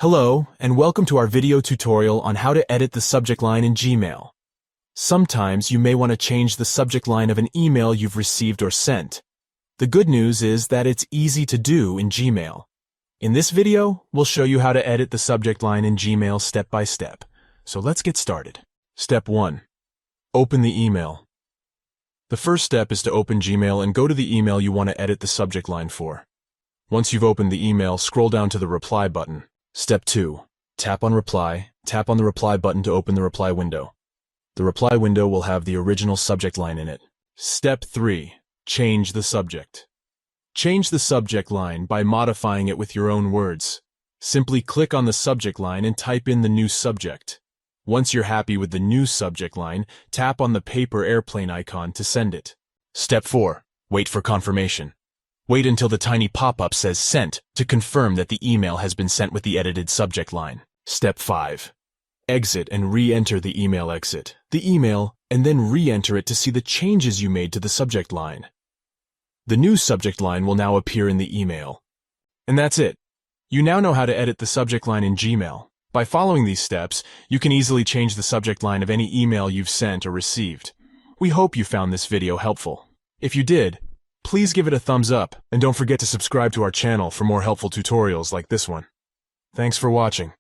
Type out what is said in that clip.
Hello, and welcome to our video tutorial on how to edit the subject line in Gmail. Sometimes you may want to change the subject line of an email you've received or sent. The good news is that it's easy to do in Gmail. In this video, we'll show you how to edit the subject line in Gmail step by step. So let's get started. Step 1. Open the email. The first step is to open Gmail and go to the email you want to edit the subject line for. Once you've opened the email, scroll down to the Reply button. Step 2. Tap on Reply. Tap on the Reply button to open the reply window. The reply window will have the original subject line in it. Step 3. Change the subject. Change the subject line by modifying it with your own words. Simply click on the subject line and type in the new subject. Once you're happy with the new subject line, tap on the paper airplane icon to send it. Step 4. Wait for confirmation. Wait until the tiny pop-up says Sent to confirm that the email has been sent with the edited subject line. Step 5. Exit and re-enter the email and then re-enter it to see the changes you made to the subject line. The new subject line will now appear in the email. And that's it. You now know how to edit the subject line in Gmail. By following these steps, you can easily change the subject line of any email you've sent or received. We hope you found this video helpful. If you did, please give it a thumbs up and don't forget to subscribe to our channel for more helpful tutorials like this one. Thanks for watching.